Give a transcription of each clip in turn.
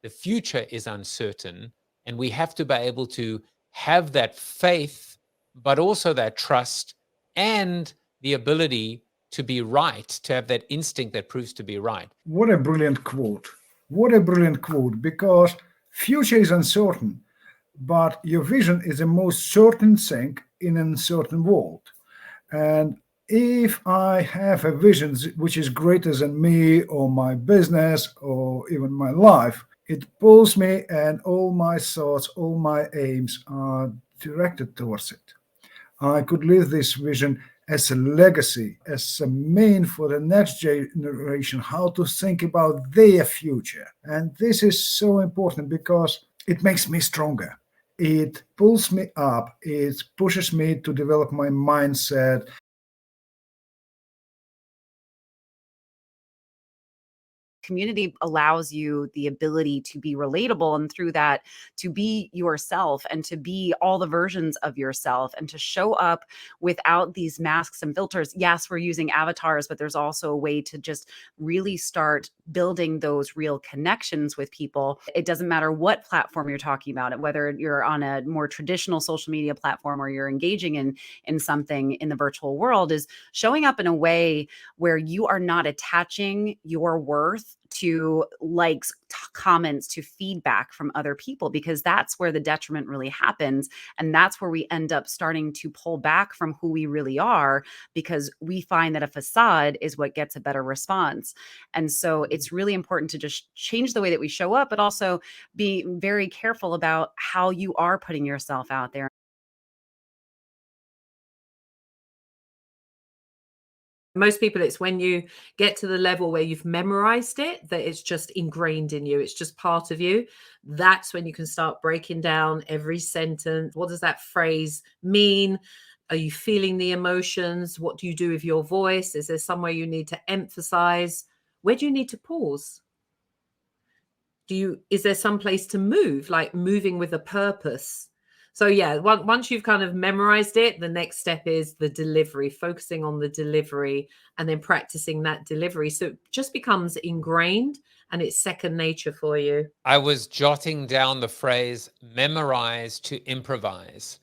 the future is uncertain, and we have to be able to have that faith, but also that trust and the ability to be right, to have that instinct that proves to be right. What a brilliant quote. What a brilliant quote, because future is uncertain, but your vision is the most certain thing in an uncertain world. And if I have a vision which is greater than me or my business or even my life, it pulls me and all my thoughts, all my aims are directed towards it. I could leave this vision as a legacy, as a main for the next generation, how to think about their future. And this is so important because it makes me stronger. It pulls me up, it pushes me to develop my mindset. Community allows you the ability to be relatable, and through that to be yourself and to be all the versions of yourself and to show up without these masks and filters. Yes, we're using avatars, but there's also a way to just really start building those real connections with people. It doesn't matter what platform you're talking about, whether you're on a more traditional social media platform or you're engaging in something in the virtual world, is showing up in a way where you are not attaching your worth to likes, comments, to feedback from other people, because that's where the detriment really happens. And that's where we end up starting to pull back from who we really are, because we find that a facade is what gets a better response. And so it's really important to just change the way that we show up, but also be very careful about how you are putting yourself out there. Most people, it's when you get to the level where you've memorized it, that it's just ingrained in you. It's just part of you. That's when you can start breaking down every sentence. What does that phrase mean? Are you feeling the emotions? What do you do with your voice? Is there somewhere you need to emphasize? Where do you need to pause? Is there some place to move, like moving with a purpose? So yeah, once you've kind of memorized it, the next step is the delivery, focusing on the delivery and then practicing that delivery. So it just becomes ingrained and it's second nature for you. I was jotting down the phrase memorize to improvise,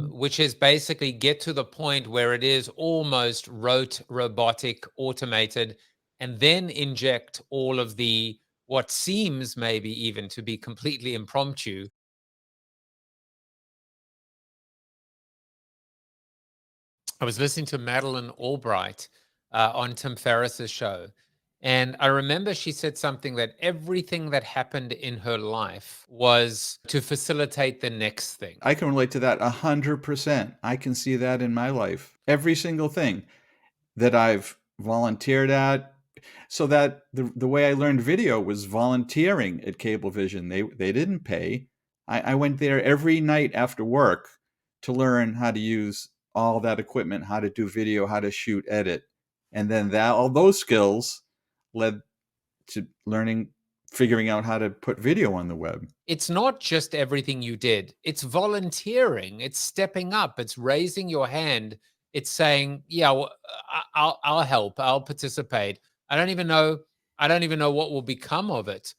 which is basically get to the point where it is almost rote, robotic, automated, and then inject all of the what seems maybe even to be completely impromptu. I was listening to Madeleine Albright on Tim Ferriss's show, and I remember she said something that everything that happened in her life was to facilitate the next thing. I can relate to that 100%. I can see that in my life. Every single thing that I've volunteered at. So that the way I learned video was volunteering at Cablevision. They didn't pay. I went there every night after work to learn how to use all that equipment, how to do video, how to shoot, edit. And then all those skills led to figuring out how to put video on the web. It's not just everything you did. It's volunteering. It's stepping up. It's raising your hand. It's saying, yeah, well, I'll help. I'll participate. I don't even know what will become of it.